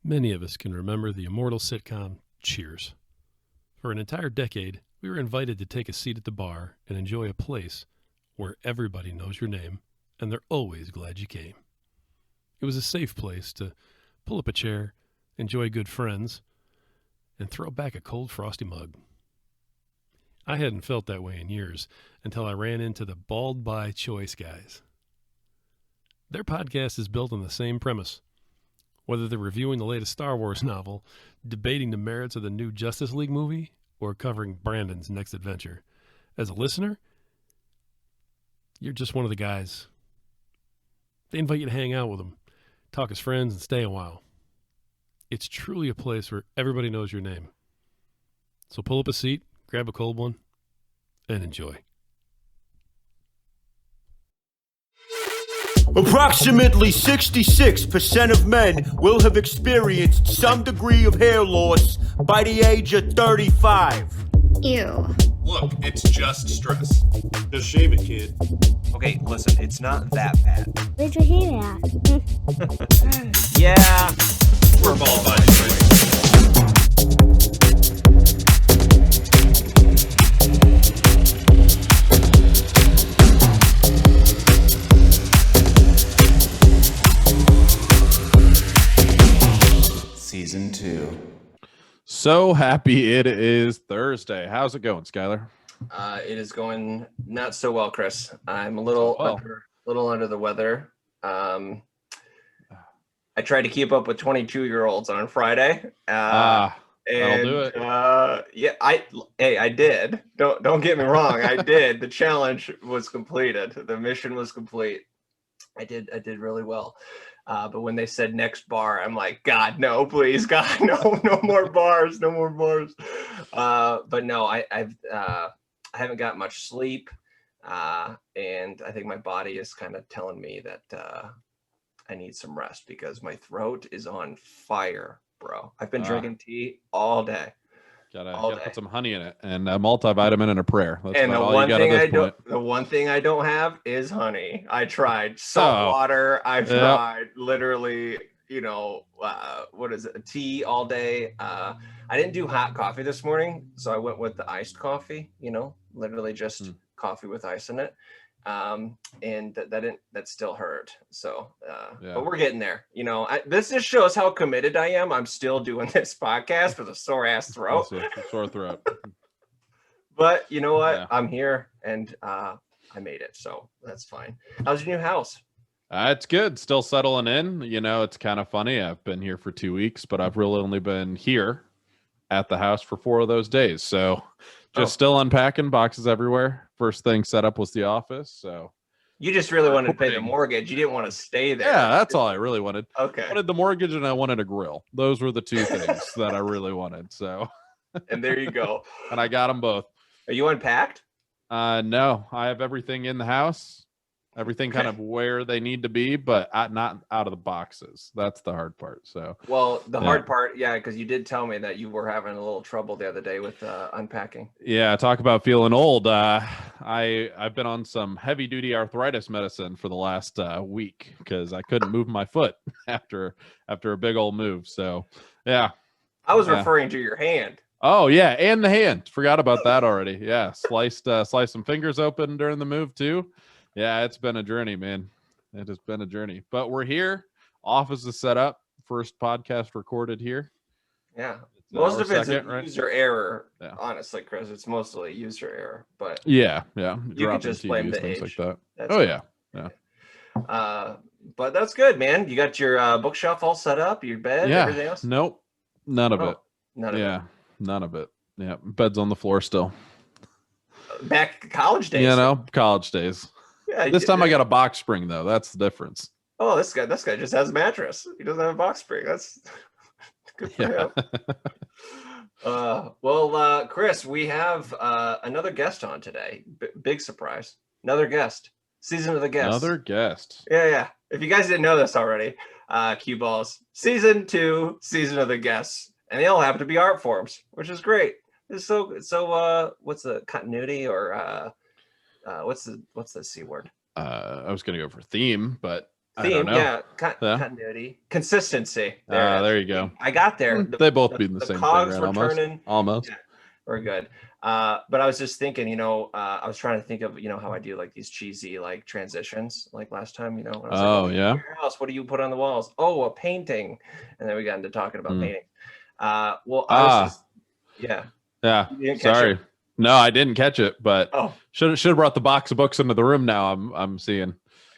Many of us can remember the immortal sitcom Cheers. For an entire decade, we were invited to take a seat at the bar and enjoy a place where everybody knows your name and they're always glad you came. It was a safe place to pull up a chair, enjoy good friends, and throw back a cold, frosty mug. I hadn't felt that way in years until I ran into the Bald by Choice guys. Their podcast is built on the same premise. Whether they're reviewing the latest Star Wars novel, debating the merits of the new Justice League movie, or covering Brandon's next adventure, as a listener, you're just one of the guys. They invite you to hang out with them, talk as friends, and stay a while. It's truly a place where everybody knows your name. So pull up a seat, grab a cold one, and enjoy. Approximately 66% of men will have experienced some degree of hair loss by the age of 35. Ew. Look, it's just stress. Just shave it, kid. Okay, listen, it's not that bad. Where'd you hear that? Yeah. We're bald by choice. Season 2. So happy it is Thursday. How's it going, Skylar? It is going not so well, Chris. I'm a little under the weather. I tried to keep up with 22-year-olds on Friday. That'll do it. I did. Don't get me wrong. I did. The challenge was completed. The mission was complete. I did really well. But when they said next bar, I'm like, God, no, please, God, no more bars, no more bars. But no, I haven't got much sleep, and I think my body is kind of telling me that I need some rest because my throat is on fire, bro. I've been drinking tea all day. Gotta put some honey in it and a multivitamin and a prayer. That's and the all one you got thing at this point. the one thing I don't have is honey. I tried salt water. I've tried literally, what is it? A tea all day. I didn't do hot coffee this morning, so I went with the iced coffee. Literally just coffee with ice in it. And that still hurt. So, but we're getting there. This just shows how committed I am. I'm still doing this podcast with a sore ass throat. Sore throat. But you know what? Yeah. I'm here and I made it. So that's fine. How's your new house? It's good. Still settling in. It's kind of funny. I've been here for 2 weeks, but I've really only been here at the house for 4 of those days. So just still unpacking, boxes everywhere. First thing set up was the office. So you just really wanted to pay the mortgage. You didn't want to stay there. Yeah, that's all I really wanted. Okay. I wanted the mortgage and I wanted a grill. Those were the two things that I really wanted. So, and there you go. And I got them both. Are you unpacked? No, I have everything in the house. Everything kind of where they need to be, but not out of the boxes. That's the hard part. So, well, the hard part, because you did tell me that you were having a little trouble the other day with unpacking. Yeah, talk about feeling old. I've been on some heavy duty arthritis medicine for the last week because I couldn't move my foot after a big old move. So, yeah. I was referring to your hand. Oh yeah, and the hand. Forgot about that already. Yeah, sliced some fingers open during the move too. Yeah, it's been a journey, man. It has been a journey. But we're here. Office is set up. First podcast recorded here. Yeah. Most of it's right? user error. Yeah. Honestly, Chris, it's mostly user error. But yeah. You can just blame the age. Like that. That's yeah. But that's good, man. You got your bookshelf all set up, your bed, everything else? Nope. None of it. None of it. Yeah. None of it. Yeah. Bed's on the floor still. Back to college days. College days. Yeah, this time I got a box spring though. That's the difference. Oh, this guy just has a mattress. He doesn't have a box spring. That's good for him. Well, Chris, we have another guest on today. Big surprise. Another guest. Season of the Guest. Another guest. Yeah. If you guys didn't know this already, Cue Balls, Season 2, Season of the Guests. And they all happen to be art forms, which is great. It's so what's the continuity or what's the C word? I was gonna go for theme, but I don't theme, know. yeah, Yeah. continuity, consistency. There you go. I got there. They both mean the same thing, cogs right? were turning. Almost. Yeah, we're good. But I was just thinking, I was trying to think of, how I do like these cheesy like transitions, like last time, when I was like, Yeah. your house, what do you put on the walls? Oh, a painting. And then we got into talking about painting. Well, I was just, yeah. Yeah. You didn't catch Sorry. it? No, I didn't catch it, but Oh, should have brought the box of books into the room now. I'm seeing.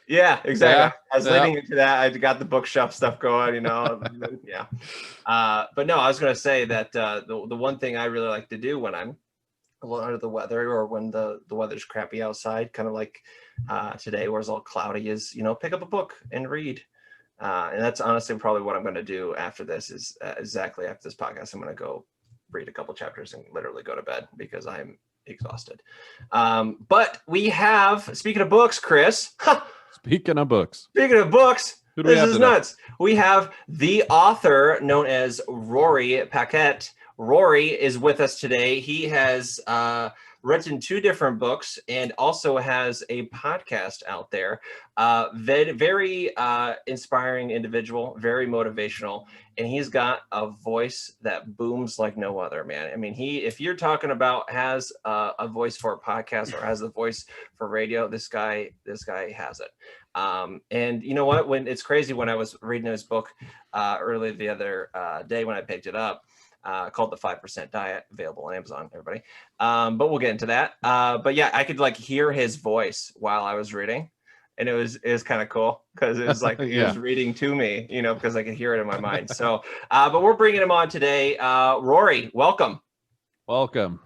yeah, exactly. Yeah, I was leading into that. I got the bookshelf stuff going, yeah. But no, I was going to say that the one thing I really like to do when I'm a little under the weather or when the weather's crappy outside, kind of like today where it's all cloudy, is, pick up a book and read. And that's honestly probably what I'm going to do after this is exactly after this podcast. I'm going to go read a couple chapters and literally go to bed because I'm exhausted. But we have, speaking of books, Chris, Speaking of books, this is today? nuts. We have the author known as Rory Paquette. Rory is with us today. He has written 2 different books and also has a podcast out there. Very inspiring individual, very motivational, and he's got a voice that booms like no other, man. I mean, if you're talking about has a voice for a podcast or has a voice for radio, this guy has it. And you know what? When it's crazy, when I was reading his book earlier the other day when I picked it up, called The 5% Diet, available on Amazon, everybody. But we'll get into that. But yeah, I could like hear his voice while I was reading. And it was kind of cool because it was like he was reading to me, because I could hear it in my mind. So, but we're bringing him on today. Rory, welcome. Welcome.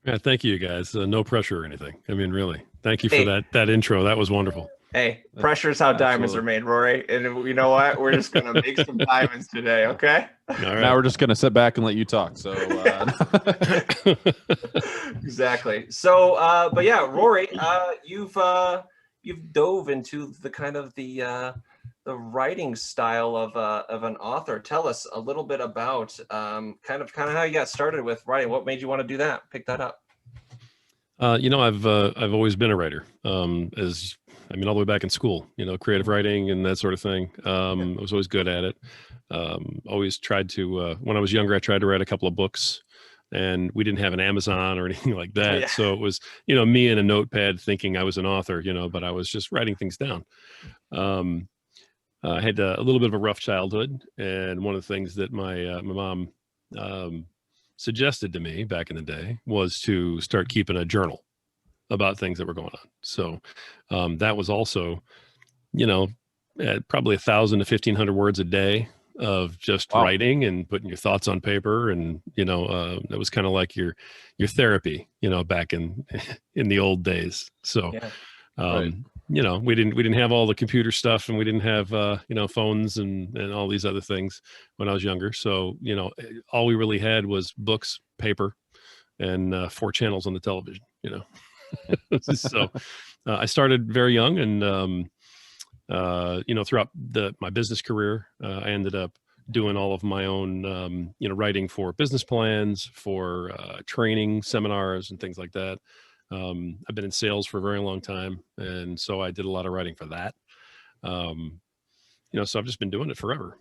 Yeah, thank you guys. No pressure or anything. I mean, really, thank you for that intro. That was wonderful. Hey, pressure is how diamonds are made, Rory. And you know what? We're just going to make some diamonds today, okay? All right. Now we're just going to sit back and let you talk. So exactly. So, but yeah, Rory, you've dove into the kind of the writing style of an author. Tell us a little bit about kind of how you got started with writing. What made you want to do that? Pick that up. I've always been a writer. All the way back in school, creative writing and that sort of thing. I was always good at it. Always tried to, when I was younger, I tried to write a couple of books, and we didn't have an Amazon or anything like that. Yeah. So it was, me and a notepad thinking I was an author, but I was just writing things down. I had a little bit of a rough childhood. And one of the things that my mom suggested to me back in the day was to start keeping a journal about things that were going on. So that was also, at probably 1,000 to 1,500 words a day of just writing and putting your thoughts on paper. And, that was kind of like your therapy, back in the old days. So, we didn't have all the computer stuff, and we didn't have, phones and all these other things when I was younger. So, all we really had was books, paper, and 4 channels on the television, So I started very young, and throughout my business career, I ended up doing all of my own, writing for business plans, for training seminars and things like that. I've been in sales for a very long time, and so I did a lot of writing for that. So I've just been doing it forever.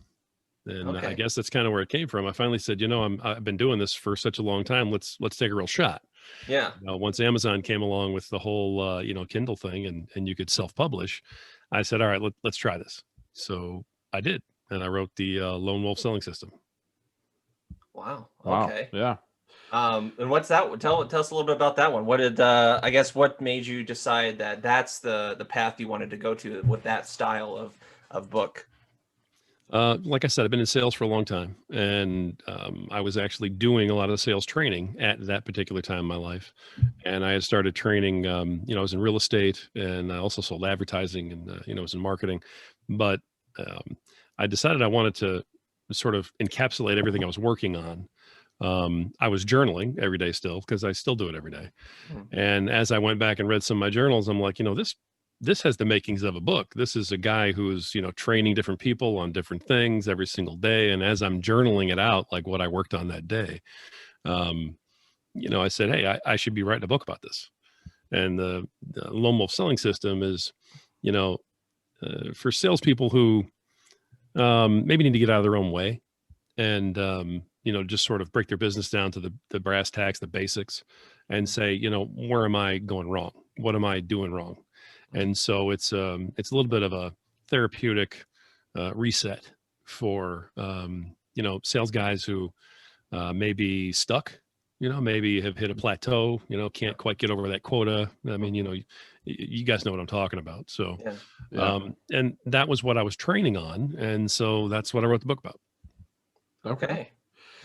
And I guess that's kind of where it came from. I finally said, I've been doing this for such a long time. Let's take a real shot. Yeah. Once Amazon came along with the whole, Kindle thing, and you could self-publish, I said, all right, let's try this. So I did. And I wrote the Lone Wolf Selling System. Wow. Wow. Okay. Yeah. And what's that? Tell us a little bit about that one. What did, what made you decide that that's the path you wanted to go to with that style of book? Like I said, I've been in sales for a long time, and I was actually doing a lot of the sales training at that particular time in my life. And I had started training, I was in real estate, and I also sold advertising, and, I was in marketing. But I decided I wanted to sort of encapsulate everything I was working on. I was journaling every day still, because I still do it every day. And as I went back and read some of my journals, I'm like, this has the makings of a book. This is a guy who's, training different people on different things every single day. And as I'm journaling it out, like what I worked on that day, I said, hey, I should be writing a book about this. And the Lone Wolf Selling System is, for salespeople who maybe need to get out of their own way and just sort of break their business down to the brass tacks, the basics, and say, where am I going wrong? What am I doing wrong? And so it's a little bit of a therapeutic reset for sales guys who may be stuck, maybe have hit a plateau, can't quite get over that quota. I mean, you guys know what I'm talking about. So, and that was what I was training on. And so that's what I wrote the book about. Okay.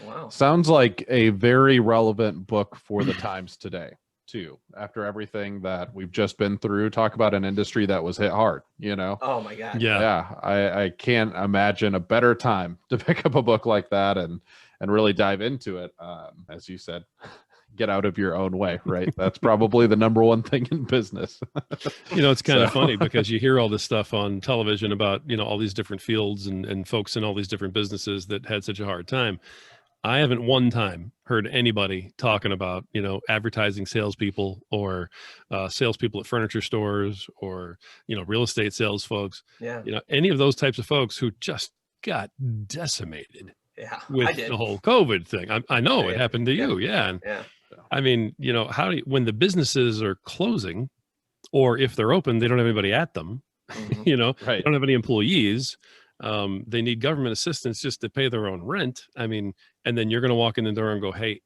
Wow. Sounds like a very relevant book for the times today, too. After everything that we've just been through, talk about an industry that was hit hard, Oh my God. Yeah. I can't imagine a better time to pick up a book like that and really dive into it. As you said, get out of your own way, right? That's probably the number one thing in business. It's kind of funny because you hear all this stuff on television about, all these different fields and folks in all these different businesses that had such a hard time. I haven't one time heard anybody talking about, advertising salespeople or salespeople at furniture stores or, real estate sales folks. Yeah. Any of those types of folks who just got decimated with the whole COVID thing. I know it happened to you. Yeah. And, I mean, when the businesses are closing or if they're open, they don't have anybody at them, Right. They don't have any employees. They need government assistance just to pay their own rent. I mean, and then you're going to walk in the door and go, hey,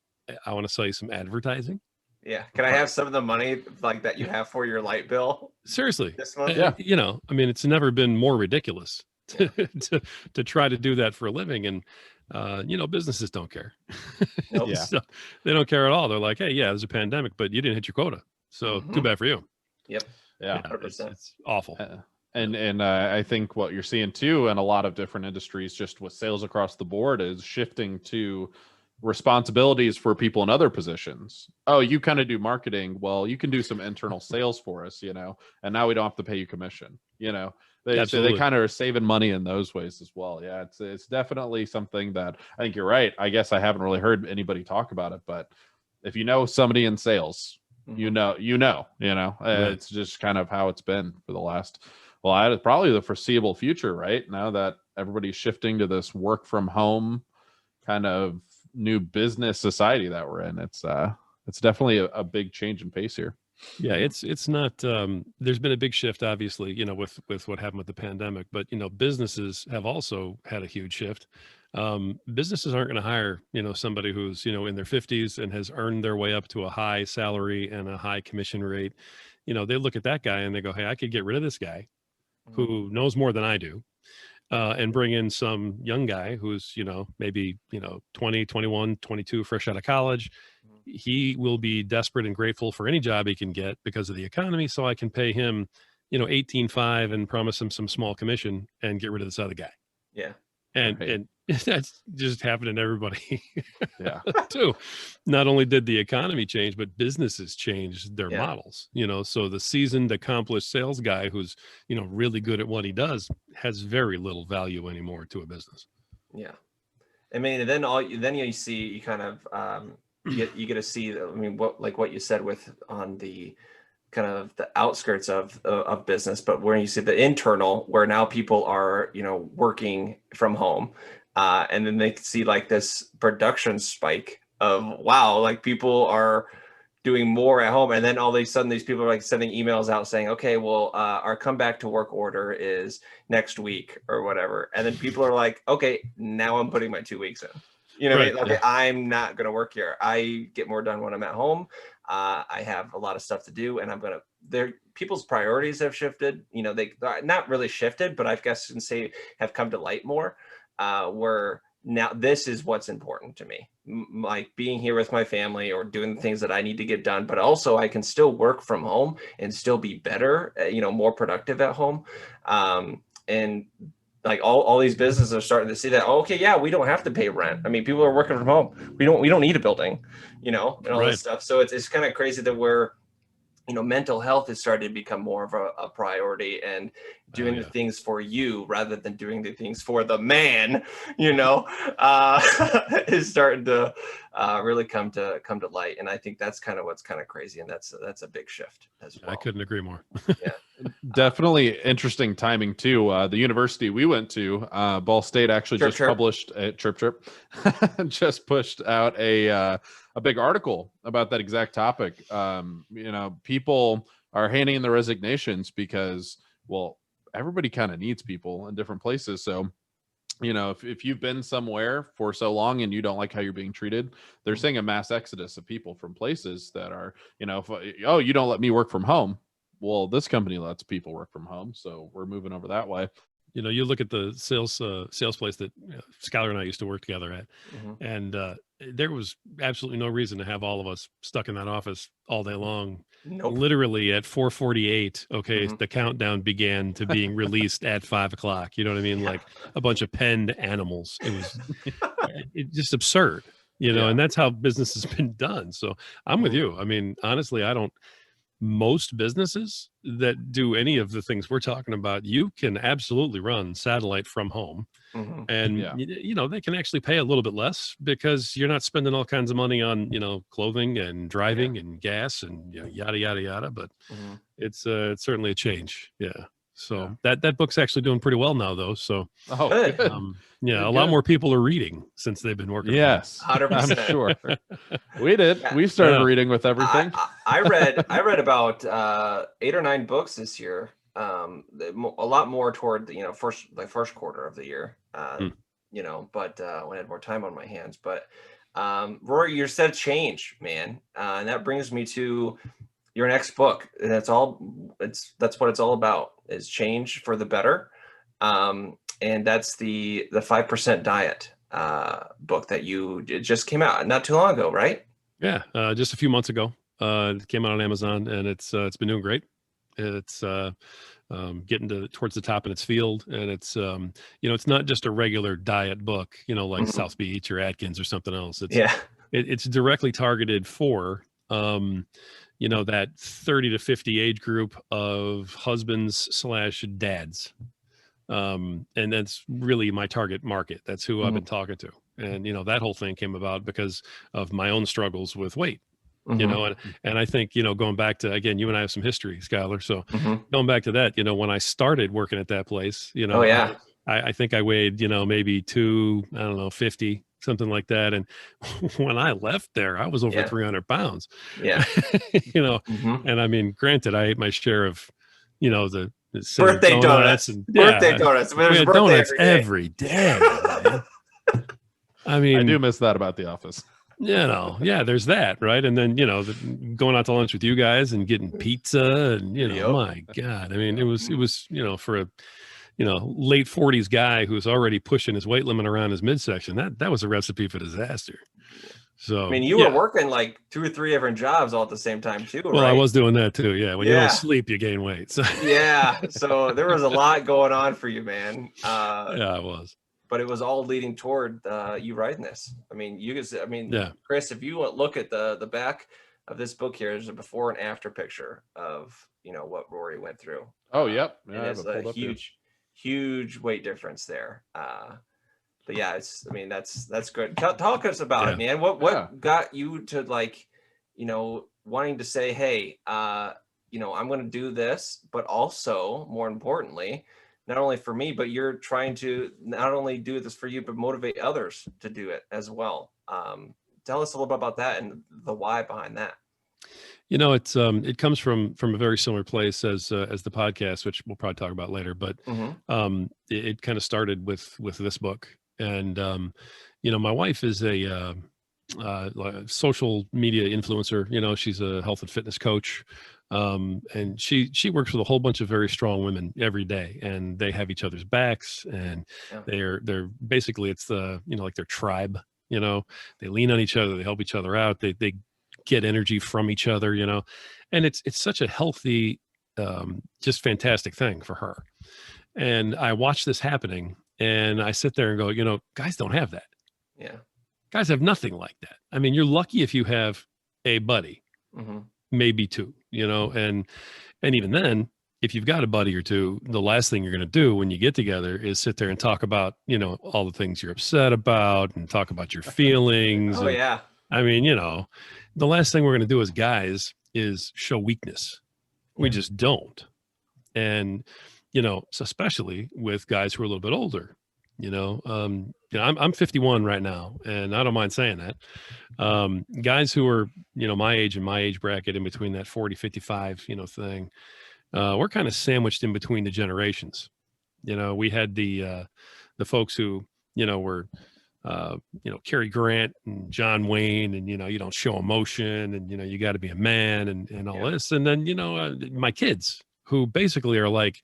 I want to sell you some advertising. Yeah. Can I have some of the money like that you have for your light bill? Seriously. This month? I mean, it's never been more ridiculous to try to do that for a living. And, businesses don't care. Nope. So they don't care at all. They're like, hey, yeah, there's a pandemic, but you didn't hit your quota. So too bad for you. Yep. Yeah. It's awful. And I think what you're seeing too in a lot of different industries, just with sales across the board, is shifting to responsibilities for people in other positions. Oh, you kind of do marketing. Well, you can do some internal sales for us, and now we don't have to pay you commission. They kind of are saving money in those ways as well. Yeah, it's definitely something that I think you're right. I guess I haven't really heard anybody talk about it, but if you know somebody in sales, it's just kind of how it's been for the last. Well, probably the foreseeable future, right? Now that everybody's shifting to this work from home kind of new business society that we're in, it's definitely a big change in pace here. Yeah, it's not. There's been a big shift, obviously, with what happened with the pandemic, but businesses have also had a huge shift. Businesses aren't going to hire, somebody who's, in their 50s and has earned their way up to a high salary and a high commission rate. They look at that guy and they go, hey, I could get rid of this guy who knows more than I do, and bring in some young guy who's, maybe, 20, 21, 22, fresh out of college. He will be desperate and grateful for any job he can get because of the economy. So I can pay him, 18.5 and promise him some small commission and get rid of this other guy. Yeah. And that's just happening to everybody. Yeah. Too. Not only did the economy change, but businesses changed their models, so the seasoned, accomplished sales guy who's, really good at what he does has very little value anymore to a business. Yeah. I mean, then you see, you kind of, you get to see, I mean, what you said on the kind of the outskirts of business, but where you see the internal, where now people are, working from home, and then they see like this production spike of, wow, like people are doing more at home. And then all of a sudden these people are like sending emails out saying, okay, well, our come back to work order is next week or whatever. And then people are like, okay, now I'm putting my 2 weeks in. Right. Okay, I'm not going to work here. I get more done when I'm at home. I have a lot of stuff to do, and people's priorities have shifted. They not really shifted, but I guess and say have come to light more, where now this is what's important to me, like being here with my family or doing the things that I need to get done, but also I can still work from home and still be better, more productive at home. And like all these businesses are starting to see that, oh, okay, yeah, we don't have to pay rent. I mean, people are working from home. We don't need a building, and all this stuff. So it's kind of crazy that we're, mental health is starting to become more of a priority, and doing the things for you rather than doing the things for the man, is starting to really come to light. And I think that's kind of what's kind of crazy. And that's a big shift as well. I couldn't agree more. Yeah. Definitely interesting timing too. The university we went to, Ball State, actually Chirp, just chirp. published just pushed out a big article about that exact topic. People are handing in their resignations because, well, everybody kind of needs people in different places. So, if you've been somewhere for so long and you don't like how you're being treated, they're seeing a mass exodus of people from places that are, oh, you don't let me work from home. Well, this company lets people work from home, so we're moving over that way. You look at the sales place that Skylar and I used to work together at, Mhm. and there was absolutely no reason to have all of us stuck in that office all day long. Nope. Literally at 4:48, okay, Mhm. the countdown began to being released at 5 o'clock. You know what I mean? Yeah. Like a bunch of penned animals. It was just absurd, Yeah. and that's how business has been done. So I'm with you. I mean, honestly, most businesses that do any of the things we're talking about, you can absolutely run satellite from home. Mhm. And, Yeah. they can actually pay a little bit less because you're not spending all kinds of money on, clothing and driving and gas and yada, yada, yada. But Mhm. it's certainly a change. Yeah. So Yeah. that book's actually doing pretty well now, though. So, Oh, Good. good. yeah, Good, a lot good. more people are reading since they've been working. Yes, 100%. I'm sure. We did. Yeah. We started Yeah. reading with everything. I read about 8 or 9 books this year. A lot more toward the first quarter of the year. But when I had more time on my hands. But Rory, you said change, man, and that brings me to your next book. And that's what it's all about, is change for the better. And that's the 5% diet book that it just came out not too long ago, right? Yeah, just a few months ago. It came out on Amazon, and it's been doing great. It's getting towards the top in its field, and it's it's not just a regular diet book, like Mhm. South Beach or Atkins or something else. Yeah. It's directly targeted for that 30 to 50 age group of husbands/dads. And that's really my target market. That's who I've been talking to. And, that whole thing came about because of my own struggles with weight, Mhm. and I think, going back to, again, you and I have some history, Skylar. So Mhm. going back to that, when I started working at that place, Oh yeah. I think I weighed, maybe 250, something like that. And when I left there, I was over Yeah. 300 pounds, Yeah. Mhm. and I mean, granted, I ate my share of, the silly Birthday donuts. and Birthday donuts. we There's a had birthday donuts every day. every day. Man. I mean, I do miss that about The Office. yeah, there's that, right? And then, going out to lunch with you guys and getting pizza and, Yep. my God, I mean, it was, for a, late 40s guy who's already pushing his weight limit around his midsection, that was a recipe for disaster. So, I mean, you were working like 2 or 3 different jobs all at the same time too, well, right? I was doing that too. Yeah. When you Yeah. don't sleep, you gain weight. So Yeah. So there was a lot going on for you, man. yeah, I was. But it was all leading toward you writing this. I mean, Yeah. Chris, if you look at the back of this book here, there's a before and after picture of, what Rory went through. Oh, yep. And Yeah, I have it's it pulled a up here. huge weight difference there. But yeah, that's good. Talk us about it, man. What got you to wanting to say, hey, I'm going to do this, but also more importantly, not only for me, but you're trying to not only do this for you, but motivate others to do it as well. Tell us a little bit about that and the why behind that. It's it comes from a very similar place as the podcast, which we'll probably talk about later. But it kind of started with this book, and my wife is a social media influencer. She's a health and fitness coach, and she works with a whole bunch of very strong women every day, and they have each other's backs, and they're basically, it's the like their tribe. They lean on each other, they help each other out, they get energy from each other, and it's such a healthy, just fantastic thing for her. And I watch this happening, and I sit there and go, guys don't have that. Yeah. Guys have nothing like that. I mean, you're lucky if you have a buddy, maybe 2, and even then, if you've got a buddy or 2, the last thing you're going to do when you get together is sit there and talk about, all the things you're upset about and talk about your feelings. Oh, yeah. I mean, the last thing we're going to do as guys is show weakness. We just don't. And, you know, so especially with guys who are a little bit older, I'm 51 right now, and I don't mind saying that. Guys who are, my age and my age bracket, in between that 40, 55, thing, we're kind of sandwiched in between the generations. We had the folks who, were, Cary Grant and John Wayne, and, you don't show emotion, and, you got to be a man, and all this. And then, my kids, who basically are like,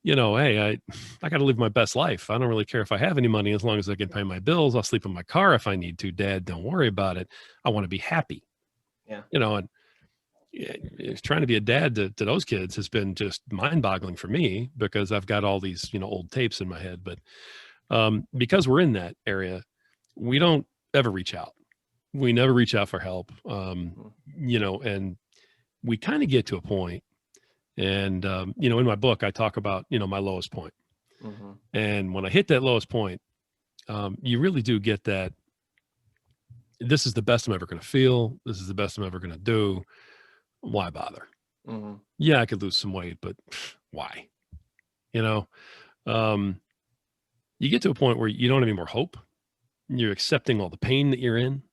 hey, I got to live my best life. I don't really care if I have any money, as long as I can pay my bills. I'll sleep in my car if I need to. Dad, don't worry about it. I want to be happy. Yeah. And trying to be a dad to those kids has been just mind-boggling for me, because I've got all these, old tapes in my head. But because we're in that area, we don't ever reach out. We never reach out for help. And we kind of get to a point. And, in my book, I talk about, my lowest point. Mm-hmm. And when I hit that lowest point, you really do get that this is the best I'm ever going to feel. This is the best I'm ever going to do. Why bother? Mm-hmm. Yeah, I could lose some weight, but why? You get to a point where you don't have any more hope. You're accepting all the pain that you're in.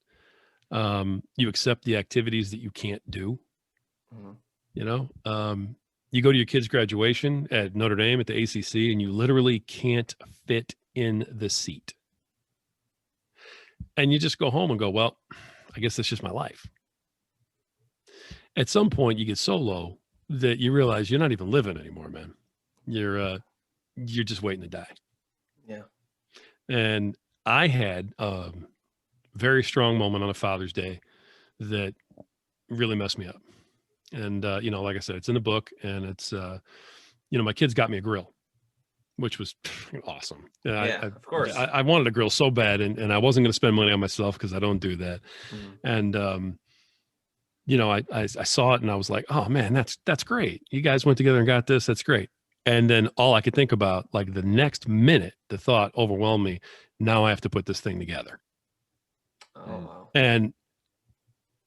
You accept the activities that you can't do. Mm-hmm. You go to your kid's graduation at Notre Dame at the ACC, and you literally can't fit in the seat. And you just go home and go, well, I guess that's just my life. At some point, you get so low that you realize you're not even living anymore, man. You're just waiting to die. Yeah. And I had a very strong moment on a Father's Day that really messed me up. And, like I said, it's in the book, and it's, my kids got me a grill, which was awesome. Of course. I wanted a grill so bad, and I wasn't going to spend money on myself, because I don't do that. Mm-hmm. And, I saw it, and I was like, oh man, that's great. You guys went together and got this. That's great. And then all I could think about, like the next minute, the thought overwhelmed me. Now I have to put this thing together. Oh, wow. And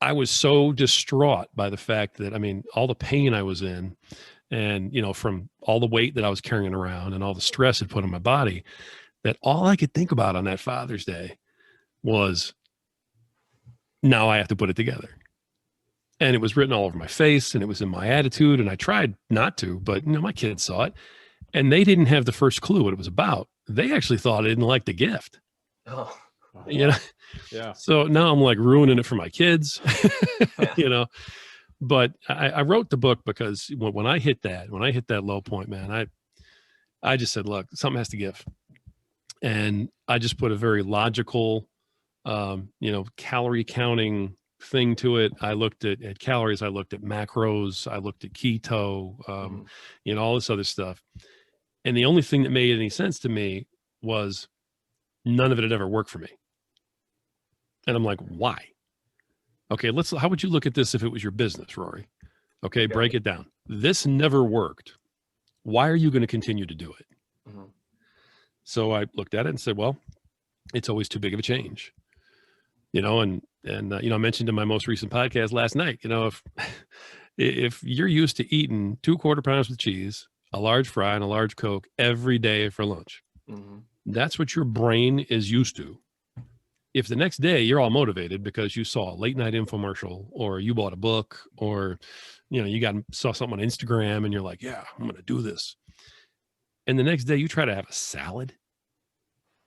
I was so distraught by the fact that, all the pain I was in, and, from all the weight that I was carrying around and all the stress it put on my body, that all I could think about on that Father's Day was, now I have to put it together. And it was written all over my face, and it was in my attitude. And I tried not to, but my kids saw it, and they didn't have the first clue what it was about. They actually thought I didn't like the gift. Oh. Yeah. So now I'm like ruining it for my kids, Yeah. But I wrote the book because when I hit that low point, man, I just said, look, something has to give. And I just put a very logical, calorie counting thing to it. I looked at calories. I looked at macros. I looked at keto, all this other stuff. And the only thing that made any sense to me was none of it had ever worked for me. And I'm like, why? Okay, how would you look at this if it was your business, Rory? Okay, break it down. This never worked. Why are you going to continue to do it? Mm-hmm. So I looked at it and said, well, it's always too big of a change. And I mentioned in my most recent podcast last night, if you're used to eating 2 quarter pounds with cheese, a large fry, and a large Coke every day for lunch, Mm-hmm. that's what your brain is used to. If the next day you're all motivated because you saw a late night infomercial, or you bought a book, or, you saw something on Instagram, and you're like, yeah, I'm going to do this. And the next day you try to have a salad.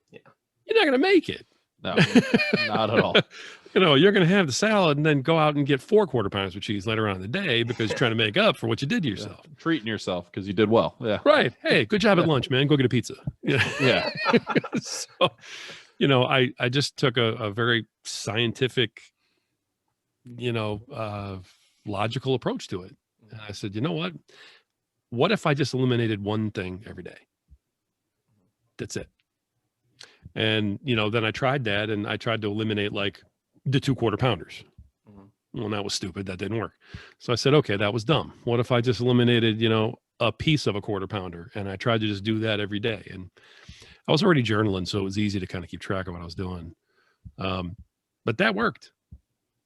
Yeah. You're not going to make it. No, not at all. You're going to have the salad and then go out and get 4 quarter pounds of cheese later on in the day, because you're trying to make up for what you did to yourself. Yeah. Treating yourself because you did well. Yeah. Right. Hey, good job at lunch, man. Go get a pizza. Yeah. So, I just took a very scientific, logical approach to it. And I said, you know what? What if I just eliminated one thing every day? That's it. And, then I tried that, and I tried to eliminate like the 2 quarter pounders. Mm-hmm. Well, that was stupid. That didn't work. So I said, okay, that was dumb. What if I just eliminated, a piece of a quarter pounder? And I tried to just do that every day. And I was already journaling, so it was easy to kind of keep track of what I was doing. But that worked.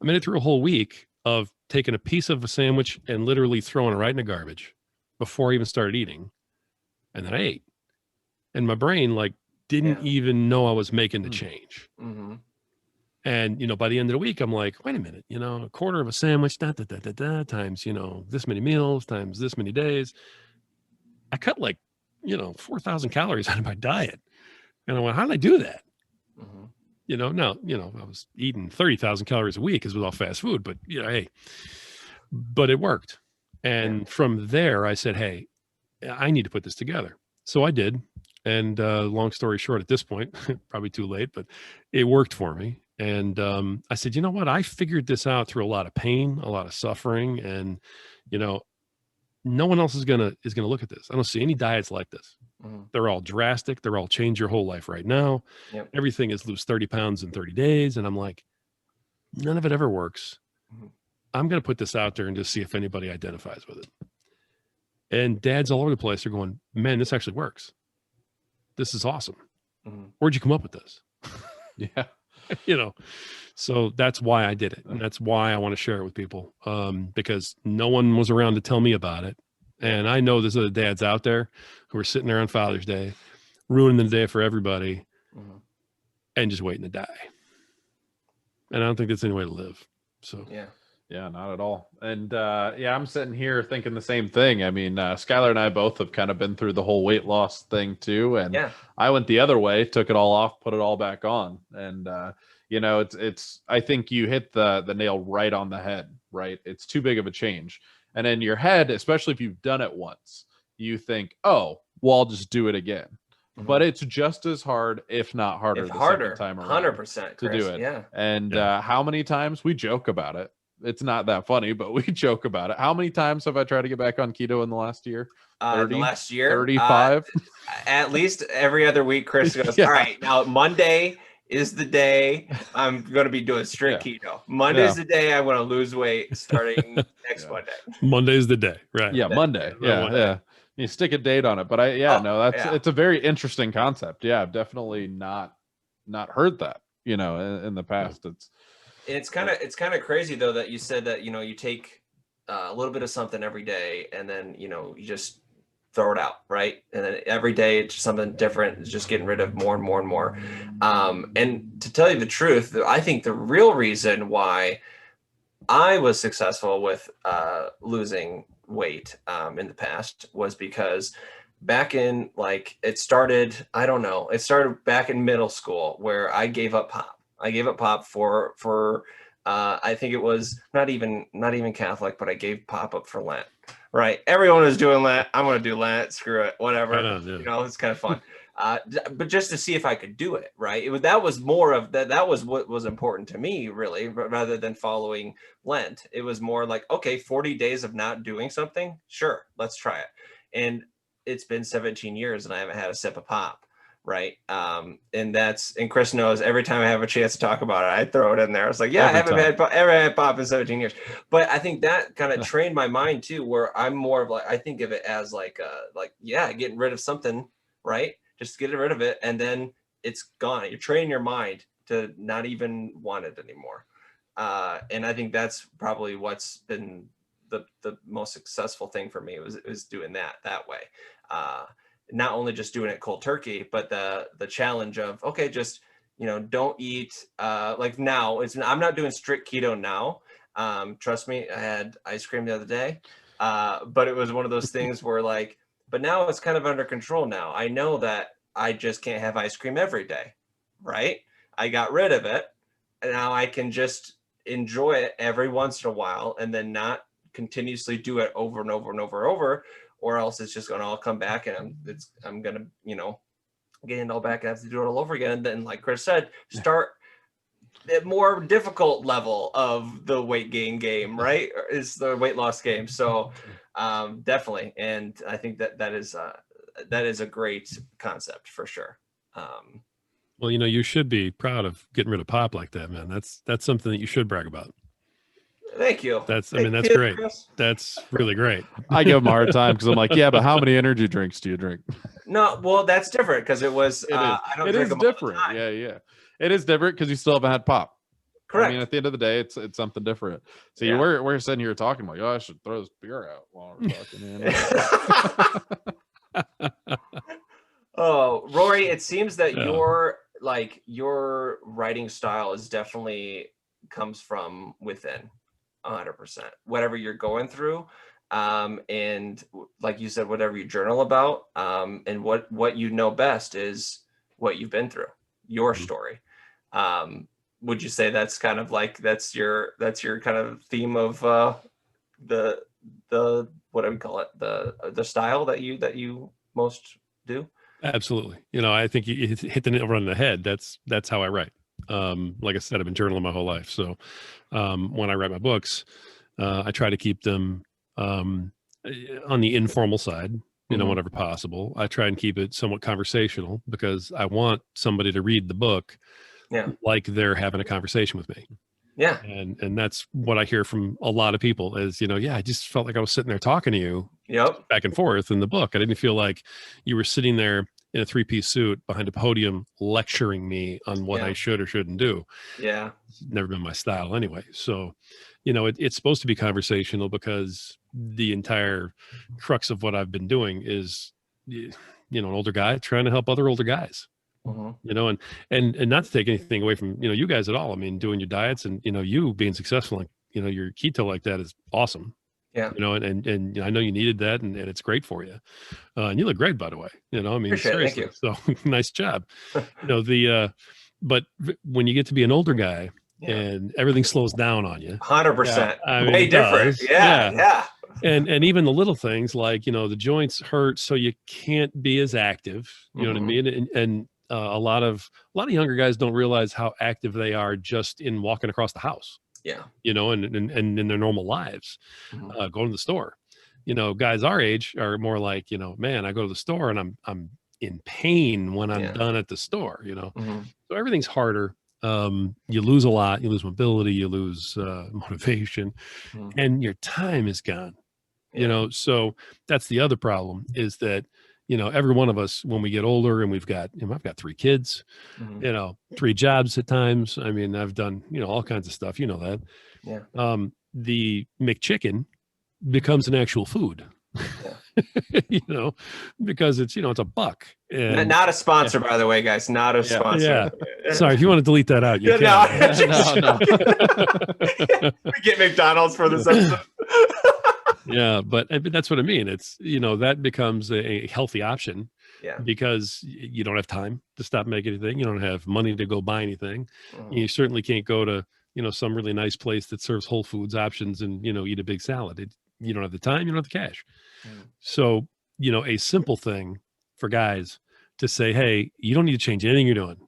I made it through a whole week of taking a piece of a sandwich and literally throwing it right in the garbage. before I even started eating. And then I ate. And my brain like didn't even know I was making the change. Mm-hmm. And, by the end of the week, I'm like, wait a minute, a quarter of a sandwich, times, this many meals, times this many days. I cut 4,000 calories out of my diet. And I went, how did I do that? Mm-hmm. Now, I was eating 30,000 calories a week because it was all fast food, but hey, but it worked. And from there, I said, hey, I need to put this together. So I did. And long story short, at this point, probably too late, but it worked for me. And I said, you know what? I figured this out through a lot of pain, a lot of suffering, and no one else is gonna look at this. I don't see any diets like this. Mm-hmm. They're all drastic. They're all change your whole life right now. Yep. Everything is lose 30 pounds in 30 days. And I'm like, none of it ever works. Mm-hmm. I'm going to put this out there and just see if anybody identifies with it. And dads all over the place are going, man, this actually works. This is awesome. Mm-hmm. Where'd you come up with this? Yeah. So that's why I did it. And that's why I want to share it with people, because no one was around to tell me about it. And I know there's other dads out there who are sitting there on Father's Day, ruining the day for everybody and just waiting to die. And I don't think that's any way to live. So, yeah, not at all. And I'm sitting here thinking the same thing. I mean, Skylar and I both have kind of been through the whole weight loss thing too. And I went the other way, took it all off, put it all back on. And, it's, I think you hit the nail right on the head, right? It's too big of a change. And in your head, especially if you've done it once, you think, oh, well, I'll just do it again. Mm-hmm. But it's just as hard, if not harder, second time around 100%, to do it. Yeah. And how many times we joke about it? It's not that funny, but we joke about it. How many times have I tried to get back on keto in the last year? 30, the last year? 35? At least every other week, Chris goes, all right, now Monday is the day I'm going to be doing strict keto. Monday's the day I want to lose weight starting next Monday. Monday's the day, right? Yeah, Monday. Yeah. You stick a date on it. But it's a very interesting concept. Yeah, I've definitely not heard that, in the past. It's kind of crazy though that you said that, you take a little bit of something every day and then, you just throw it out, right? And then every day it's something different. It's just getting rid of more and more and more. And to tell you the truth, I think the real reason why I was successful with losing weight in the past was because back in it started back in middle school where I gave up pop. I gave up pop for I think it was not even Catholic, but I gave pop up for Lent. Right. Everyone was doing Lent. I'm going to do Lent. Screw it. Whatever. It's kind of fun. But just to see if I could do it. Right. That was more of that. That was what was important to me, really, rather than following Lent. It was more like, okay, 40 days of not doing something. Sure. Let's try it. And it's been 17 years and I haven't had a sip of pop. Right. And Chris knows every time I have a chance to talk about it, I throw it in there. It's like, I haven't had pop in 17 years. But I think that kind of trained my mind too, where I'm more of I think of it as getting rid of something, right? Just get rid of it. And then it's gone. You're training your mind to not even want it anymore. And I think that's probably what's been the most successful thing for me was doing that way. Not only just doing it cold turkey, but the challenge of, okay, just, don't eat, now I'm not doing strict keto now. Trust me, I had ice cream the other day. But it was one of those things where but now it's kind of under control now. I know that I just can't have ice cream every day. Right. I got rid of it. And now I can just enjoy it every once in a while and then not continuously do it over and over and over and over. Or else it's just going to all come back and I'm going to, get it all back. I have to do it all over again. And then, like Chris said, start at more difficult level of the weight gain game, right? Is the weight loss game. So definitely. And I think that is a great concept for sure. Well, you should be proud of getting rid of pop like that, man. That's something that you should brag about. Thank you. That's great. That's really great. I give him a hard time because I'm like, yeah, but how many energy drinks do you drink? No, well, that's different because it was. I don't it drink is them different. all the time. Yeah. It is different because you still haven't had pop. Correct. I mean, at the end of the day, it's something different. See, Yeah. we're sitting here talking like, oh, I should throw this beer out while we're talking. Oh, Rory, it seems that Yeah. your writing style is definitely comes from within 100%. Whatever you're going through, and like you said, whatever you journal about, and what you know best is what you've been through, your story. Would you say that's kind of like that's your kind of theme of the what do we call it, the style that you most do? Absolutely. I think you hit the nail right on the head. That's how I write. Like I said, I've been journaling my whole life. So when I write my books, I try to keep them on the informal side, whenever possible. I try and keep it somewhat conversational because I want somebody to read the book like they're having a conversation with me. Yeah. And that's what I hear from a lot of people is, I just felt like I was sitting there talking to you back and forth in the book. I didn't feel like you were sitting there in a 3-piece suit behind a podium lecturing me on what I should or shouldn't do. Yeah. It's never been my style anyway. So, it's supposed to be conversational because the entire crux of what I've been doing is, an older guy trying to help other older guys. And not to take anything away from you guys at all. I mean, doing your diets and you being successful and your keto like that is awesome. Yeah. And I know you needed that, and it's great for you. And you look great, by the way. I mean, Appreciate seriously. it. Thank So nice job. But when you get to be an older guy and everything slows down on you, 100%. I mean, Way it different. does. Yeah. And even the little things like the joints hurt, so you can't be as active. You know what I mean? And a lot of younger guys don't realize how active they are just in walking across the house. Yeah. And in their normal lives, going to the store. Guys our age are more like, man, I go to the store and I'm in pain when I'm done at the store. So everything's harder. You lose a lot. You lose mobility. You lose motivation, and your time is gone. So that's the other problem is that every one of us, when we get older and we've got, I've got 3 kids, 3 jobs at times. I mean, I've done, all kinds of stuff, that. Yeah. The McChicken becomes an actual food, because it's, it's a buck. And, not a sponsor, by the way, guys, not a sponsor. Yeah. Sorry, if you want to delete that out, you can. No. We get McDonald's for this episode. Yeah, but that's what I mean. It's, that becomes a healthy option because you don't have time to stop making anything. You don't have money to go buy anything. You certainly can't go to, some really nice place that serves Whole Foods options and, eat a big salad. You don't have the time, you don't have the cash. So, a simple thing for guys to say, hey, you don't need to change anything you're doing.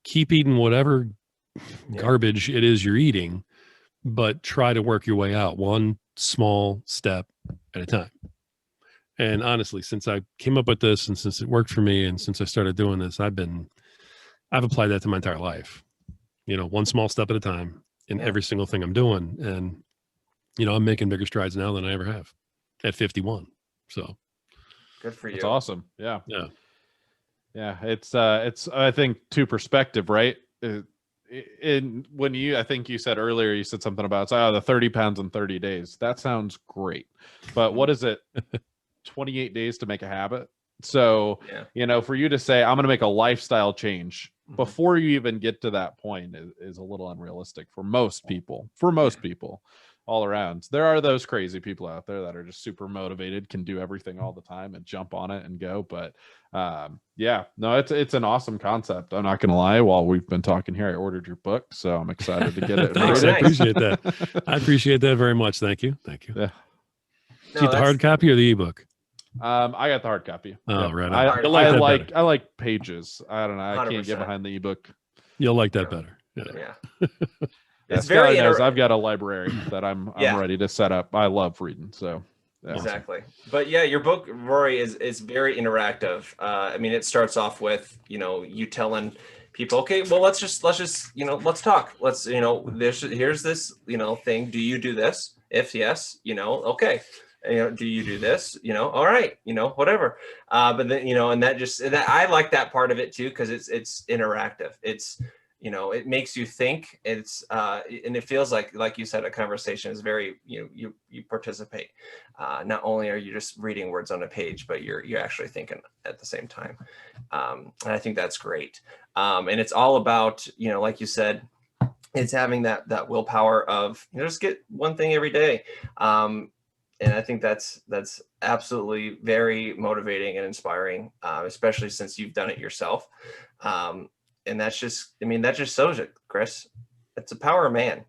Keep eating whatever garbage it is you're eating, but try to work your way out one small step at a time. And honestly, since I came up with this and since it worked for me and since I started doing this, I've applied that to my entire life. One small step at a time in every single thing I'm doing. And, I'm making bigger strides now than I ever have at 51. So good for you. It's awesome. Yeah. Yeah. Yeah. It's I think to perspective, right? I think you said earlier, you said something about the 30 pounds in 30 days. That sounds great. But what is it? 28 days to make a habit. So, for you to say, I'm going to make a lifestyle change before you even get to that point is a little unrealistic for most people, all around. There are those crazy people out there that are just super motivated, can do everything all the time and jump on it and go. But it's an awesome concept. I'm not going to lie. While we've been talking here, I ordered your book, so I'm excited to get it. Thanks. I appreciate that. I appreciate that very much. Thank you. Yeah. Did you get the hard copy or the ebook? I got the hard copy. Oh, right. I like pages. I don't know. I 100%. can't get behind the ebook. You'll like that better. Yeah. It's very knows I've got a library that I'm ready to set up. I love reading, so exactly. But your book, Rory, is very interactive. I mean, it starts off with you telling people, okay, well, let's just let's talk. Let's here's this thing. Do you do this? If yes, okay. Do you do this? All right, whatever. But then, and that I like that part of it too, because it's interactive. It's, it makes you think. It's and it feels like you said, a conversation is very, you participate. Not only are you just reading words on a page, but you're actually thinking at the same time. And I think that's great. And it's all about, like you said, it's having that willpower of, just get one thing every day. And I think that's absolutely very motivating and inspiring, especially since you've done it yourself. And that just shows it, Chris. It's the power of man.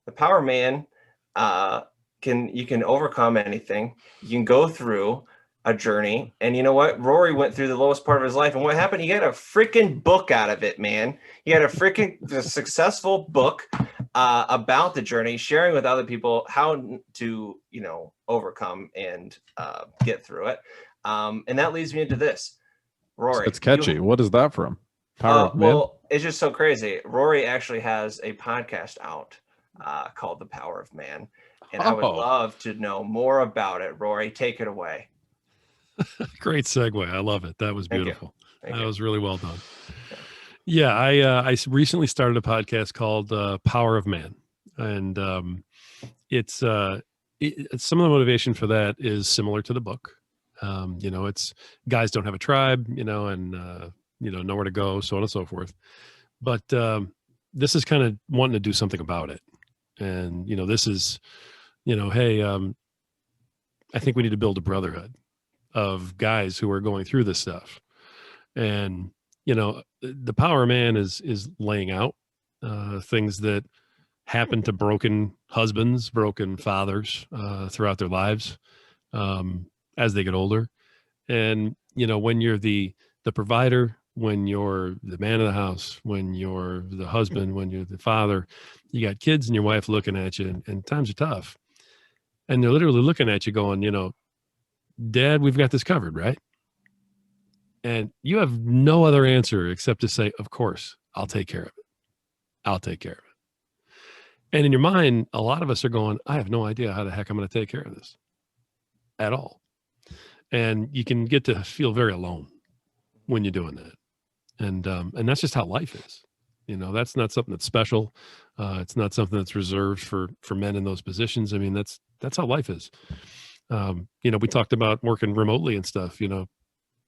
The power of man, you can overcome anything. You can go through a journey. And you know what? Rory went through the lowest part of his life. And what happened? He got a freaking book out of it, man. He had a freaking successful book about the journey, sharing with other people how to, overcome and get through it. And that leads me into this. Rory. It's catchy. What is that from? Power of Man? Well, it's just so crazy. Rory actually has a podcast out called The Power of Man. And I would love to know more about it. Rory, take it away. Great segue. I love it. That was beautiful. Thank That you. was really well done. Yeah, I recently started a podcast called Power of Man, and it's some of the motivation for that is similar to the book. It's guys don't have a tribe, and nowhere to go, so on and so forth. But this is kind of wanting to do something about it, and this is, hey, I think we need to build a brotherhood of guys who are going through this stuff. And, the power of man is laying out things that happen to broken husbands, broken fathers throughout their lives as they get older. And, when you're the provider, when you're the man of the house, when you're the husband, when you're the father, you got kids and your wife looking at you, and times are tough. And they're literally looking at you going, Dad, we've got this covered, right? And you have no other answer except to say, of course, I'll take care of it. I'll take care of it. And in your mind, a lot of us are going, I have no idea how the heck I'm going to take care of this at all. And you can get to feel very alone when you're doing that. And that's just how life is. That's not something that's special. It's not something that's reserved for men in those positions. I mean, that's how life is. We talked about working remotely and stuff.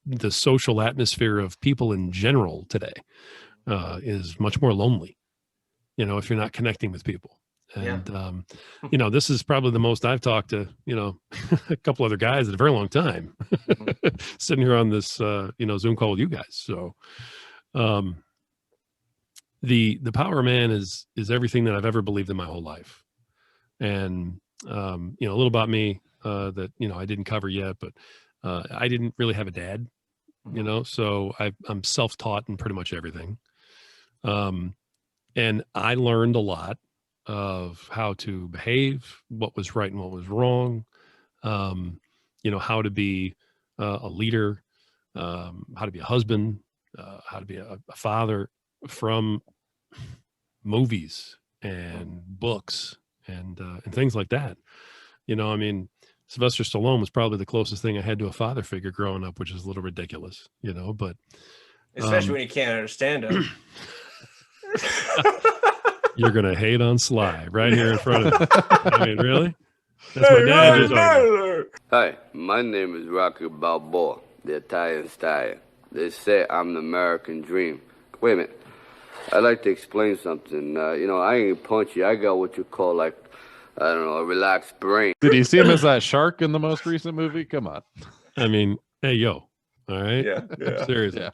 The social atmosphere of people in general today is much more lonely, if you're not connecting with people. And, this is probably the most I've talked to, a couple other guys in a very long time sitting here on this, Zoom call with you guys. So the power of man is everything that I've ever believed in my whole life. And, a little about me that, I didn't cover yet, but I didn't really have a dad, so I'm self-taught in pretty much everything. And I learned a lot of how to behave, what was right and what was wrong, how to be a leader, how to be a husband, how to be a father from movies and books and things like that. Sylvester Stallone was probably the closest thing I had to a father figure growing up, which is a little ridiculous, but especially when you can't understand him. You're gonna hate on Sly right here in front of me. I mean, really? That's my dad. Hi, my name is Rocky Balboa, the Italian Stallion. They say I'm the American dream. Wait a minute. I'd like to explain something. I ain't punchy. I got what you call, a relaxed brain. Did you see him as that shark in the most recent movie? Come on. I mean, hey, yo. All right? Yeah. Seriously. Yeah.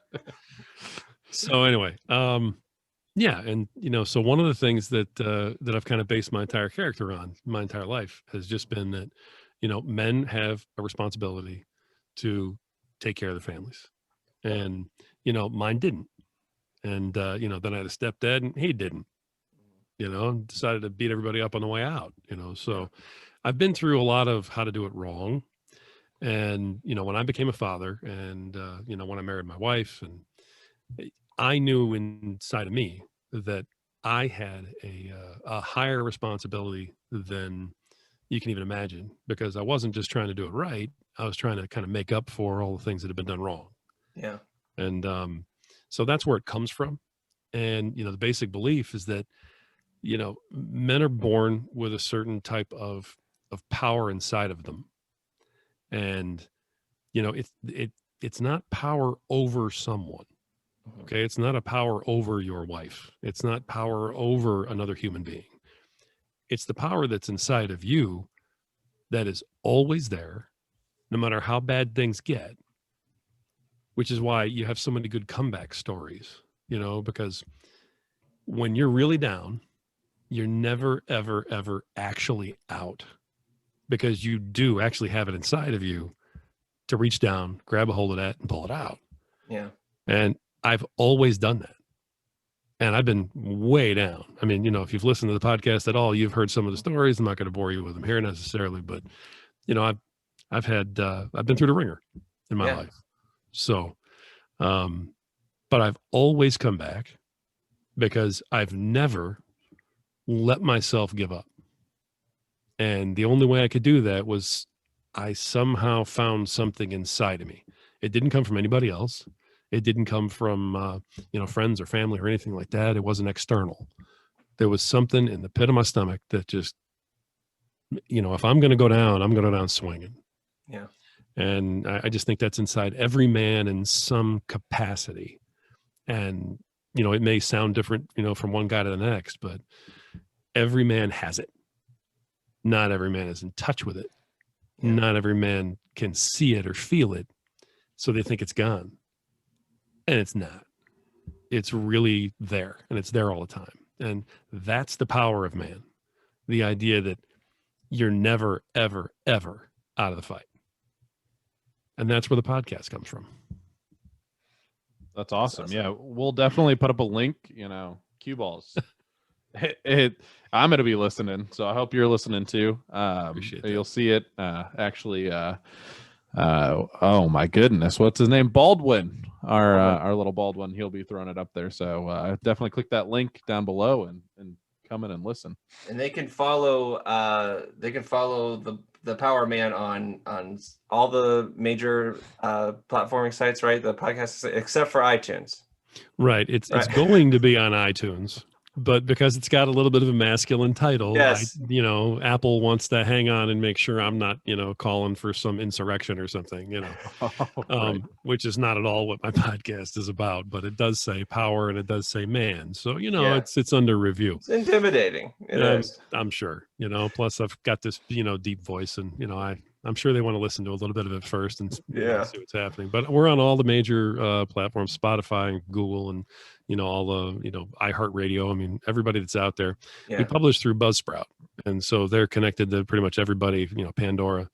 So anyway, yeah. And, so one of the things that I've kind of based my entire character on, my entire life, has just been that, men have a responsibility to take care of their families. And, mine didn't. And, then I had a stepdad and he didn't, decided to beat everybody up on the way out, so I've been through a lot of how to do it wrong. And, when I became a father and, when I married my wife, and I knew inside of me that I had a higher responsibility than you can even imagine, because I wasn't just trying to do it right. I was trying to kind of make up for all the things that had been done wrong. Yeah. And, so that's where it comes from. And, the basic belief is that, men are born with a certain type of power inside of them. And, it's not power over someone. Okay. It's not a power over your wife. It's not power over another human being. It's the power that's inside of you that is always there, no matter how bad things get, which is why you have so many good comeback stories, because when you're really down, you're never, ever, ever actually out, because you do actually have it inside of you to reach down, grab a hold of that and pull it out. Yeah. And I've always done that. And I've been way down. I mean, if you've listened to the podcast at all, you've heard some of the stories. I'm not going to bore you with them here necessarily, but I've been through the ringer in my life. So, but I've always come back because I've never let myself give up. And the only way I could do that was I somehow found something inside of me. It didn't come from anybody else. It didn't come from, friends or family or anything like that. It wasn't external. There was something in the pit of my stomach that just, if I'm going to go down, I'm going to go down swinging. Yeah. And I just think that's inside every man in some capacity. And, it may sound different, from one guy to the next, but every man has it. Not every man is in touch with it. Yeah. Not every man can see it or feel it. So they think it's gone. And it's not. It's really there, and it's there all the time. And that's the power of man. The idea that you're never, ever, ever out of the fight. And that's where the podcast comes from. That's awesome. Yeah, we'll definitely put up a link, cue balls. I'm going to be listening, so I hope you're listening too. Appreciate that. You'll see it actually. Oh my goodness, what's his name? Baldwin, our little Baldwin. He'll be throwing it up there. So definitely click that link down below and come in and listen. And they can follow the Power Man on all the major platforming sites, right? The podcast, except for iTunes. Right. It's going to be on iTunes. But because it's got a little bit of a masculine title, yes. Apple wants to hang on and make sure I'm not, calling for some insurrection or something, right. Which is not at all what my podcast is about. But it does say power and it does say man. So, it's under review. It's intimidating. It is. I'm sure, plus I've got this, deep voice and, I'm sure they want to listen to a little bit of it first and see what's happening. But we're on all the major platforms, Spotify and Google and, all the, iHeartRadio. I mean, everybody that's out there. Yeah. We publish through Buzzsprout. And so they're connected to pretty much everybody, Pandora.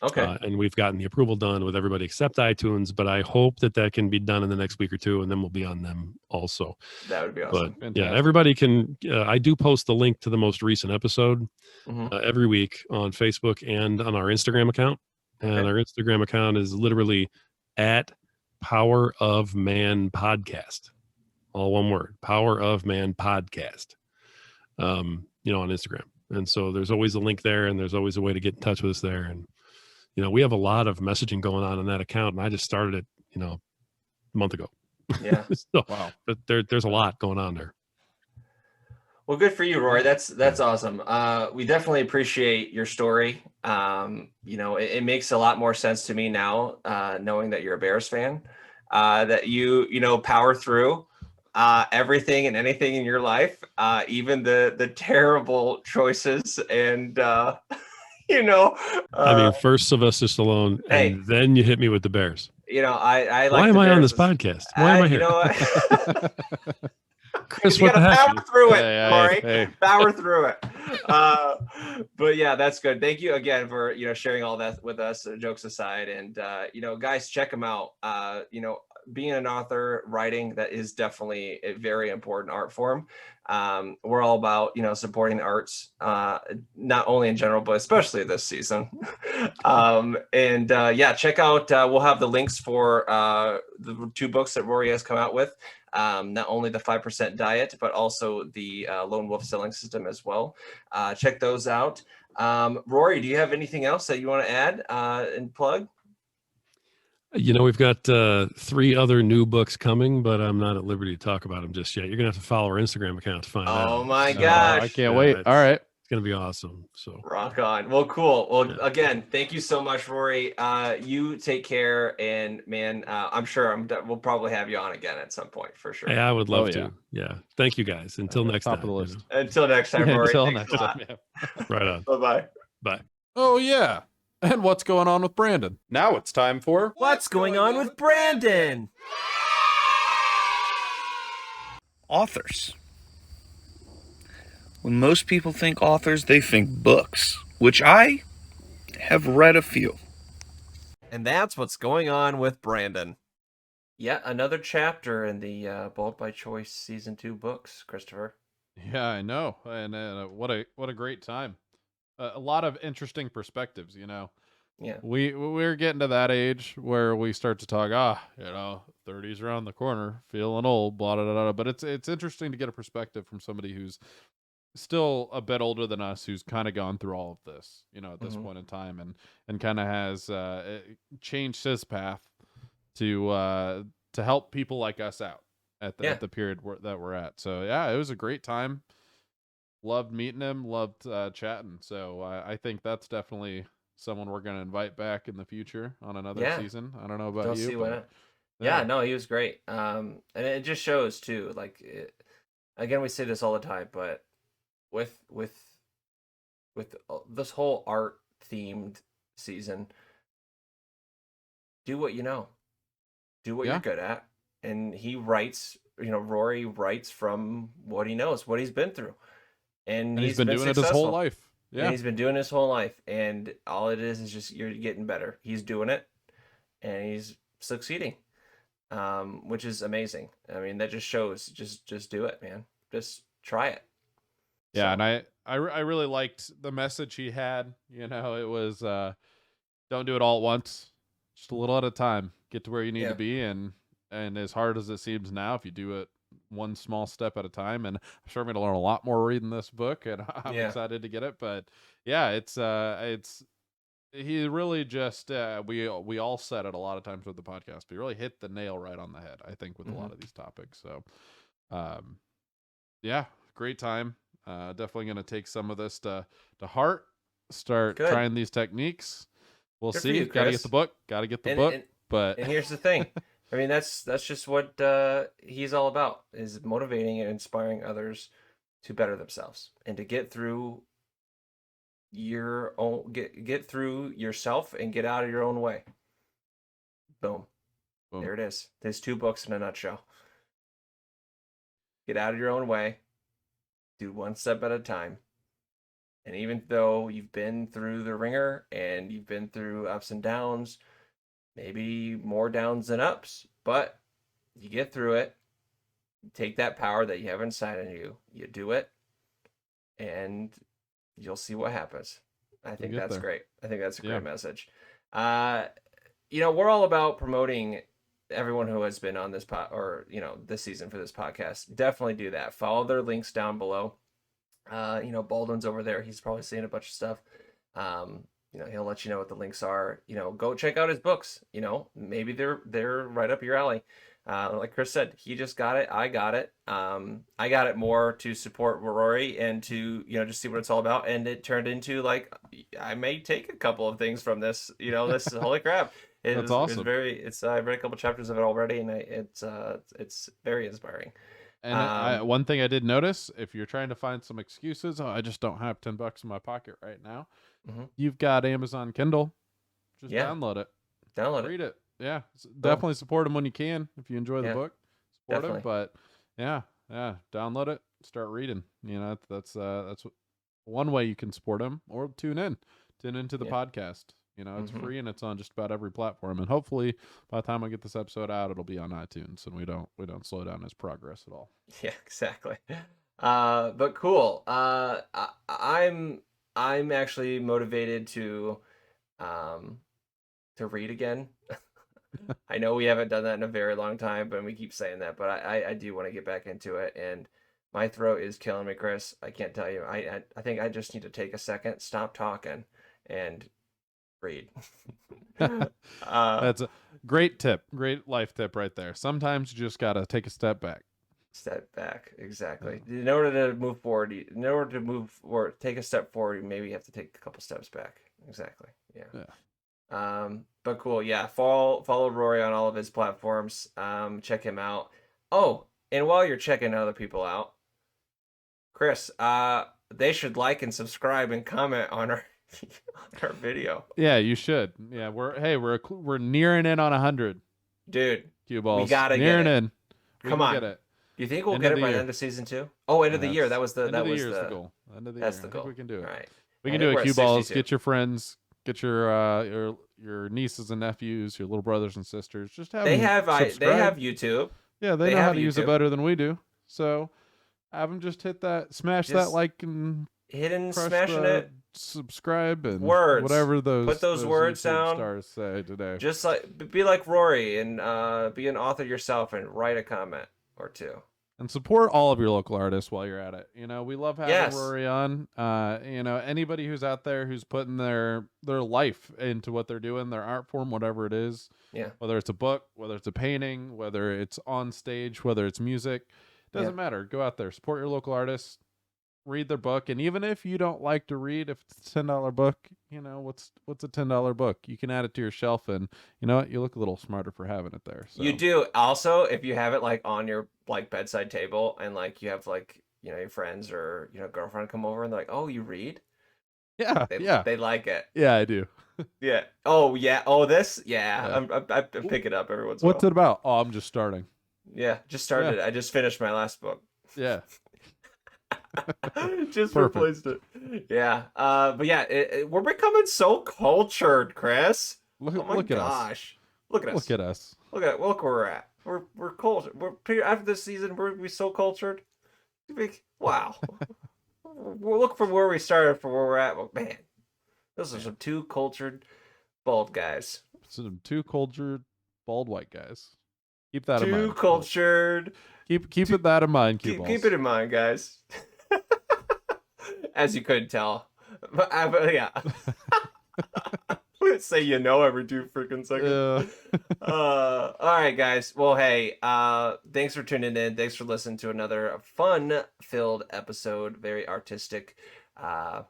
Okay. And we've gotten the approval done with everybody except iTunes, but I hope that can be done in the next week or two, and then we'll be on them also. That would be awesome. But everybody can, I do post the link to the most recent episode every week on Facebook and on our Instagram account. And our Instagram account is literally at Power of Man Podcast. All one word, Power of Man Podcast, on Instagram. And so there's always a link there, and there's always a way to get in touch with us there. And, we have a lot of messaging going on in that account, and I just started it, a month ago. Yeah. So, wow. But there's a lot going on there. Well, good for you, Rory. That's awesome. We definitely appreciate your story. It makes a lot more sense to me now, knowing that you're a Bears fan, that you power through everything and anything in your life, even the terrible choices and I mean, first Sylvester Stallone, and then you hit me with the Bears. I like. Why am I on this podcast? Why am I here? Chris, you what the heck? Power through it, Rory. Hey. Power through it. But yeah, that's good. Thank you again for sharing all that with us. Jokes aside, and guys, check them out. Being an author, writing, that is definitely a very important art form. We're all about supporting the arts, not only in general but especially this season. Check out, we'll have the links for the 2 books that Rory has come out with, not only the 5% diet but also the Lone Wolf selling system as well. Check those out. Rory, do you have anything else that you want to add and plug? We've got 3 other new books coming, but I'm not at liberty to talk about them just yet. You're gonna have to follow our Instagram account to find out. Oh my So, gosh. I can't wait. All right. It's gonna be awesome. So Rock on. Well, cool. Well, Yeah. again, thank you so much, Rory. You take care, and man, I'm sure we'll probably have you on again at some point for sure. Hey, I would love Oh, to. yeah. Yeah. Thank you guys. Until next Top time. of the list. Until next time, Rory. Until Thanks next a lot. time. Yeah. Right on. Bye-bye. Bye. Oh yeah. And what's going on with Brandon? Now it's time for What's going on with Brandon? Authors. When most people think authors, they think books, which I have read a few. And that's what's going on with Brandon. Yet another chapter in the Bold by Choice Season 2 books, Christopher. Yeah, I know. And what a great time. A lot of interesting perspectives, Yeah. We're getting to that age where we start to talk, 30's around the corner, feeling old, blah blah blah. Blah. But it's interesting to get a perspective from somebody who's still a bit older than us, who's kind of gone through all of this, at this point in time, and kind of has changed his path to help people like us out at the period that we're at. So yeah, it was a great time. Loved meeting him, loved chatting. So I think that's definitely someone we're going to invite back in the future on another season. I don't know about you. See why but, not. Yeah, no, he was great. And it just shows too, again, we say this all the time, but with this whole art themed season, do what you know, do what you're good at. And he writes, Rory writes from what he knows, what he's been through. And he's been doing it his whole life. Yeah. And he's been doing his whole life. And all it is just you're getting better. He's doing it and he's succeeding. Which is amazing. I mean, that just shows just do it, man. Just try it. Yeah, so. And I really liked the message he had. It was don't do it all at once, just a little at a time. Get to where you need to be, and as hard as it seems now, if you do it one small step at a time, and I'm sure I'm going to learn a lot more reading this book, and I'm excited to get it. But yeah, it's he really just we all said it a lot of times with the podcast, but he really hit the nail right on the head, I think, with a lot of these topics. So yeah, great time. Definitely going to take some of this to heart, start trying these techniques. We'll see. Got to get the book. But and here's the thing. I mean, that's just what he's all about, is motivating and inspiring others to better themselves and to get through your own, get through yourself and get out of your own way. Boom. There it is. There's 2 books in a nutshell. Get out of your own way. Do one step at a time. And even though you've been through the ringer and you've been through ups and downs, maybe more downs than ups, but you get through it. You take that power that you have inside of you, you do it, and you'll see what happens. I think that's great. I think that's a great message. We're all about promoting everyone who has been on this this season for this podcast. Definitely do that. Follow their links down below. Baldwin's over there. He's probably saying a bunch of stuff. He'll let you know what the links are. Go check out his books. Maybe they're right up your alley. Like Chris said, he just got it. I got it. I got it more to support Rory and to, just see what it's all about. And it turned into I may take a couple of things from this, this holy crap. That's awesome. I read a couple chapters of it already, and it's very inspiring. And one thing I did notice, if you're trying to find some excuses, I just don't have $10 in my pocket right now. You've got Amazon Kindle. Just download it. Read it. Yeah. Definitely support them when you can. If you enjoy the book, support them. But yeah. Download it. Start reading. That's one way you can support them, or tune into the podcast. It's free and it's on just about every platform. And hopefully by the time I get this episode out, it'll be on iTunes, and we don't slow down his progress at all. Yeah, exactly. But cool. I'm actually motivated to read again. I know we haven't done that in a very long time, but we keep saying that, but I do want to get back into it, and my throat is killing me, Chris. I can't tell you. I think I just need to take a second, stop talking, and read. That's a great tip. Great life tip right there. Sometimes you just got to take a step back. Step back, exactly. In order to move forward, in order to move or take a step forward, you maybe have to take a couple steps back. Exactly. Yeah. But cool. Yeah. Follow Rory on all of his platforms. Check him out. Oh, and while you're checking other people out, Chris, they should like and subscribe and comment on our our video. Yeah, you should. Yeah, we're nearing in on 100. Dude, Cue balls. we gotta nearing get it. in. Come on. Get it. Do you think we'll End get of it the by the year. end of season 2? Oh, end of the year. That was the end that of the was year is the the goal. End of the that's year. the I goal. think we can do it. All right. We I can think do we're it. at Cue balls. 62. Get your friends. Get your nieces and nephews, your little brothers and sisters. Just have They them have subscribe. they have YouTube. Yeah, they know have how to use it YouTube. better than we do. So have them just smash that Just like and Hitting, crush smashing the it. subscribe and Words. whatever Put those words YouTube down. stars say today. Just like be like Rory and be an author yourself and write a comment or two. And support all of your local artists while you're at it. You know, we love having Yes. Rory on. You know, anybody who's out there who's putting their life into what they're doing, their art form, whatever it is. Yeah. Whether it's a book, whether it's a painting, whether it's on stage, whether it's music, doesn't matter. Go out there, support your local artists, read their book, and even if you don't like to read, if it's a $10 book, you know what's a $10 book? You can add it to your shelf, and you know what? You look a little smarter for having it there. So. You do. Also, if you have it like on your like bedside table and like you have like, you know, your friends or, you know, girlfriend come over and they're like, "Oh, you read?" Yeah, They like it. Yeah, I do. Yeah. Oh, yeah. Oh, this? Yeah. I pick it up every once in a while. What's it about? Oh, I'm just starting. Yeah, just started it. I just finished my last book. Yeah. Just Perfect. replaced it. Yeah. But yeah, we're becoming so cultured, Chris. Look Oh my at us. gosh. Look at us. Look at us. Look where we're at. We're cultured. After this season, we're so cultured. Wow. We'll look from where we started for where we're at. Well, man, those are some two cultured bald guys. Some two cultured bald white guys. Keep that in mind. Too cultured. Keep it that in mind. Keep it in mind, guys. As you couldn't tell, but yeah. Say you know every 2 freaking seconds. All right, guys. Well, hey, thanks for tuning in. Thanks for listening to another fun-filled episode. Very artistic, a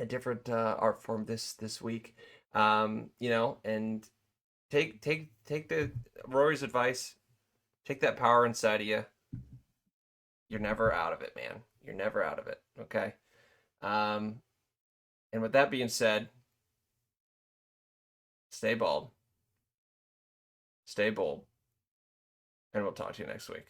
different art form this week. You know, and take the Rory's advice. Take that power inside of you. You're never out of it, man. You're never out of it. Okay. And with that being said, stay bald, stay bold, and we'll talk to you next week.